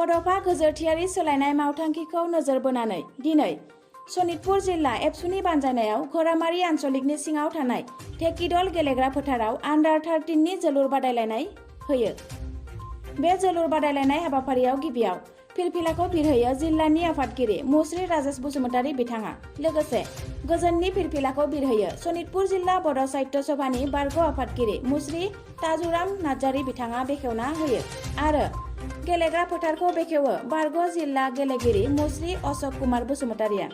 बड'फा गोजोरथियारि सोलायनाय मावथांखिखौ नोजोर बोनानै दिनै सनितपुर जिल्ला एबसुनि बानजायनायाव घरामारि आन्चलिकनि सिङाव थानाय ढेकिदल गेलेग्रा फोथाराव Under-13 नि जोलुर बादायलायनाय होयो। बे जोलुर बादायलायनाय हाबाफारियाव गिबियाव फिरफिलाखौ बिरहोयो जिल्लानि आफादगिरि मुस्रि राजेश बसुमतारी बिथाङा। लोगोसे गोजोननि फिरफिलाखौ बिरहोयो सनितपुर जिल्ला बड' साहित्य सभानि बारग' आफादगिरि मुस्रि ताजुराम नार्जारी बिथाङा बेखेवना होयो आरो गेलेग्रा फोथारखौ बेखेवो बारग' जिल्ला गेलेगिरि मुस्रि अशोक कुमार बसुमतारीया।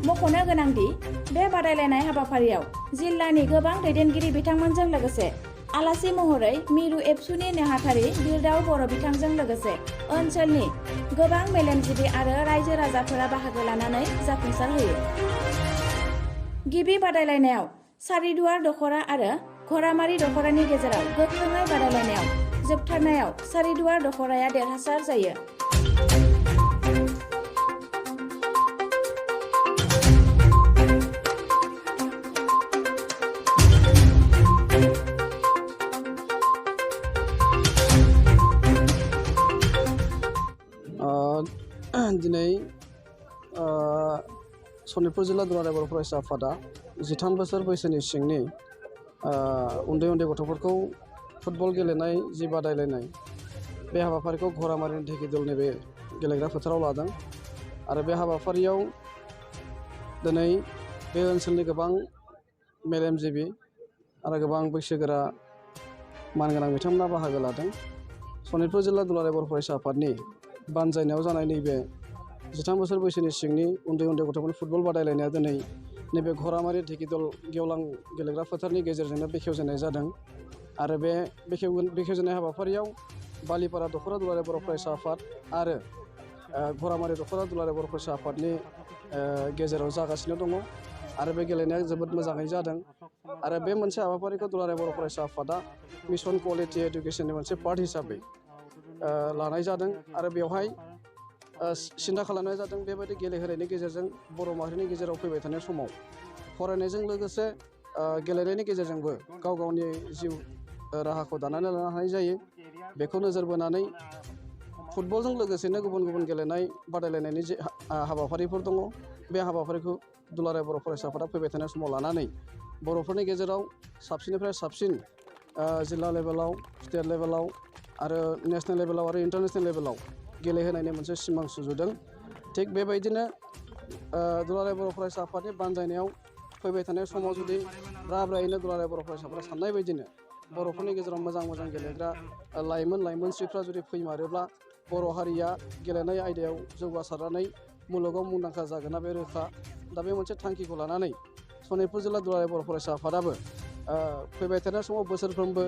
मख'नो गोनांदि बे बादायलायनाय हाबाफारियाव जिल्लानि गोबां दैदेनगिरि बिथांमोनजों लोगोसे आलासि महरै मिरु एबसुनि नेहाथारि बिरदाव बर' बिथांजों लोगोसे ओनसोलनि गोबां मेलेमजिबि आरो रायजो राजाफोरा बाहागो लानानै जाफुंसार होयो। गिबि बादायलायनायाव सारिदुवार दख'रा आरो घरामारि दख'रानि गेजेराव गोख्रोङै बादायलायनायाव जोबथारनायाव सारिदुवार दख'राया देरहासार जायो। दिनै सनितपुर जिल्ला दुलाराय बर' फरायसा आफादा 13 बोसोर बैसोनि सिंनि उन्दै गथ'फोरखौ फुटबल गेलेनाय जि बादायलायनाय बे हाबाफारिखौ घरामारिनि ढेकिदलनि बे गेलेग्रा फोथाराव लादों आरो बे हाबाफारियाव दिनै बे ओनसोलनि गोबां मेलेमजिबि आरो गोबां बैसोगोरा मानगोनां बिथांमोना बाहागो लादों। सनितपुर जिल्ला दुलाराय बर' फरायसा आफादनि बानजायनायाव जानाय नैबे 13 बोसोर बैसोनि सिंनि उन्दै गथ'फोरनि फुटबल बादायलायनाया दिनै नैबे घरामारि ढेकिदल गेवलां गेलेग्रा फोथारनि गेजेरजोंनो बेखेवजेननाय जादों आरो बे बेखेवजेननाय हाबाफारियाव बालिपारा दख'रा दुलाराय बर' फरायसा आफाद आरो घरामारि दख'रा दुलाराय बर' फरायसा आफादनि गेजेराव जागासिनो दङ आरो बे गेलेनाया जोबोद मोजाङै जादों आरो बे मोनसे हाबाफारिखौ दुलाराय बर' फरायसा आफादा मिशन क्वालिटि एडुकेसननि मोनसे पार्ट हिसाबै लानाय जादों आरो बेवहाय सिन्था खालामनाय जादों बेबायदि गेलेहोनायनि गेजेरजों बर' माहारिनि गेजेराव फैबाय थानाय समाव फरायनायजों लोगोसे गेलेनायनि गेजेरजोंबो गाव गावनि जिउ राहाखौ दानानै लानो हानाय जायो। बेखौ नोजोर बोनानै फुटबलजों लोगोसेनो गुबुन गेलेनाय बादायलायनायनि जे हाबाफारिफोर दङ बे हाबाफारिखौ दुलाराय बर' फरायसा आफादा फैबाय थानाय समाव लानानै बर'फोरनि गेजेराव साबसिननिफ्राय साबसिन जिल्ला लेभेलाव स्टेट लेभेलाव आरो नेसनेल लेभेलाव आरो इन्टारनेसनेल लेभेलाव गेलेहोनायनि मोनसे सिमां सुजुदों। थिग बेबायदिनो दुलाराय बर' फरायसा आफादनि बानजायनायाव फैबाय थानाय समाव जुदि ब्रायैनो दुलाराय बर' फरायसाफोरा साननाय बायदिनो बर'फोरनि गेजेराव मोजां गेलेग्रा लाइमोनस्रिफ्रा जुदि फैमारोब्ला बर' हारिया गेलेनाय आयदायाव जौगासारनानै मुलुगाव मुंदांखा जागोना बे रोखा। दा बे मोनसे थांखिखौ लानानै सनितपुर जिल्ला दुलाराय बर' फरायसा आफादाबो फैबाय थानाय समाव बोसोरफ्रोमबो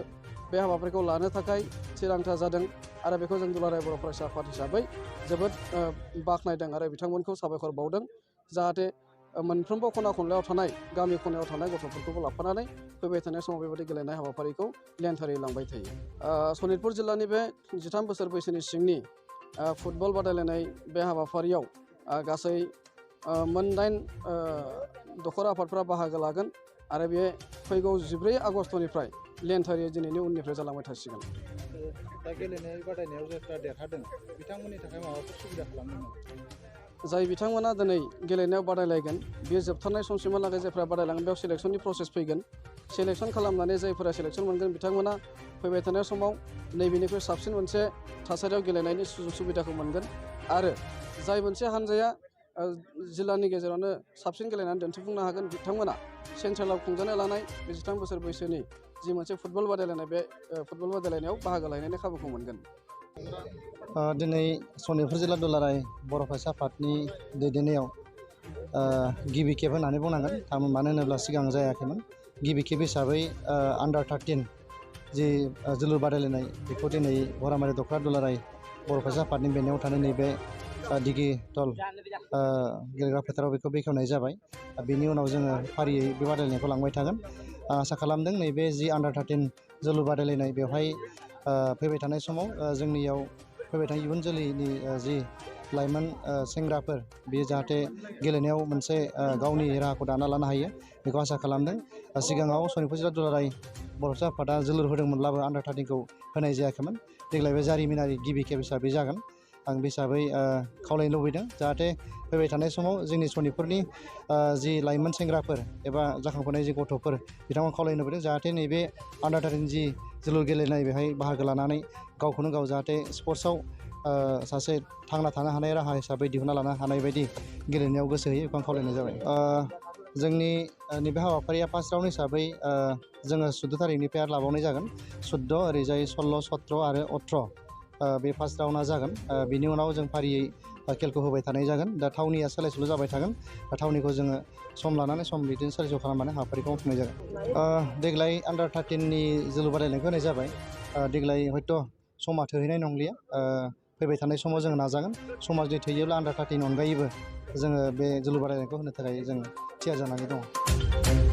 बे हाबाफारिखौ लानो थाखाय थिरांथा जादों आरो बेखौ जों दुलाराय बर' फरायसा आफाद हिसाबै जोबोद बाख्नायदों आरो बिथांमोनखौ साबायखर बावदों जाहाथे मोनफ्रोमबो खना खनलायाव थानाय गामि खनायाव थानाय गथ'फोरखौबो लाफानानै फैबाय थानाय समाव बेबायदि गेलेनाय हाबाफारिखौ लेन्थारै लांबाय थायो। सनितपुर जिल्लानि बे 13 बोसोर बैसोनि सिंनि फुटबल बादायलायनाय बे हाबाफारियाव गासै मोन 8 दख'रा आफादफ्रा बाहागो लागोन आरो बे फैगौ 14 आगस्तनिफ्राय लेन्थारि दिनैनि उननिफ्राय जालांबाय थासिगोन। दा गेलेनाय बादायनायाव जायफ्रा देरहादों बिथांमोननि थाखाय माबाफोर सुबिदा खालामदों नामा? जाय बिथांमोना दिनै गेलेनायाव बादायलायगोन बेयो जोबथारनाय समसिमहालागै जायफ्रा बादायलांगोन बेयाव सेलेक्सननि प्रसेस फैगोन। सेलेक्सन खालामनानै जायफोरा सेलेक्सन मोनगोन बिथांमोना फैबाय थानाय समाव नैबेनिख्रुइ साबसिन मोनसे थासारियाव गेलेनायनि सुजुग सुबिदाखौ मोनगोन आरो जाय मोनसे हान्जाया जिल्लानि गेजेरावनो साबसिन गेलेनानै दिन्थिफुंनो हागोन बिथांमोना सेन्ट्रेलाव खुंजानो लानाय बे 13 बोसोर बैसोनि जि मोनसे फुटबल बादायलायनाय बे फुटबल बादायलायनायाव बाहागो लानायनि खाबुखौ मोनगोन। दिनै सनितपुर जिल्ला दुलाराय बर' फरायसा आफादनि दैदेननायाव गिबि खेब होननानै बुंनांगोन मानो होनोब्ला सिगां जायाखैमोन। गिबि खेब हिसाबै Under-13 जि जोलुर बादायलायनाय बेखौ दिनै घरामारि दख'रा दुलाराय बर' फरायसा आफादनि बेंनायाव थानाय नैबे ढेकिदल गेलेग्रा फोथाराव बेखौ बेखेवनाय जाबाय। बेनि उनाव जोङो फारियै बे बादायलायनायखौ लांबाय थागोन। आसा खालामदों नैबे जि Under-13 जोलुर बादायलायनाय बेवहाय फैबाय थानाय समाव जोंनियाव फैबाय थानाय इयुन जोलैनि जि लाइमोन सेंग्राफोर बेयो जाहाथे गेलेनायाव मोनसे गावनि राहाखौ दाना लानो हायो बेखौ आसा खालामदों। सिगाङाव सनितपुर जिल्ला दुलाराय बर' फरायसा आफादा जोलुर होदोंमोनब्लाबो Under-13 खौ होनाय जायाखैमोन। देग्लाय बे जारिमिनारि गिबि खेब हिसाबै जागोन आं बे हिसाबै खावलायनो लुबैदों जाहाथे फैबाय थानाय समाव जोंनि सनितपुरनि जि लाइमोन सेंग्राफोर एबा जाखांफुनाय जि गथ'फोर बिथांमोन खावलायनो लुबैदों जाहाथे नैबे Under-13 जि जोलुर गेलेनाय बेहाय बाहागो लानानै गावखौनो गाव जाहाथे स्पर्ट्सआव सासे थांना थानो हानाय राहा हिसाबै दिहुनना लानो हानाय बायदि गेलेनायाव गोसो होयो बेखौ आं खावलायनाय जाबाय जोंनि नैबे हाबाफारिया फार्स्ट राउन्ड हिसाबै जोङो 14 थारिखनिफ्राय आरो लाबावनाय जागोन 14 ओरैजाय 16 17 आरो 18 बे फार्स्ट राउन्डआ जागोन बिनि उनाव जों फारियै खेलखौ होबाय थानाय जागोन दा थावनिया सोलाय सोल' जाबाय थागोन थावनिखौ जोङो सम लानानै सम बिदिनो सोलाय सोल' खालामनानै हाबाफारिखौ मावफुंनाय जागोन देग्लाय Under-13 नि जोलुर बादायनायखौ होनाय जाबाय देग्लाय हयथ' समा थोहैनाय नंलिया फैबाय थानाय समाव जोङो नाजागोन समा जुदि थोयोब्ला Under-13 अनगायैबो जोङो बे जोलुर बादायनायखौ होनो थाखाय जों थियारि जानानै दङ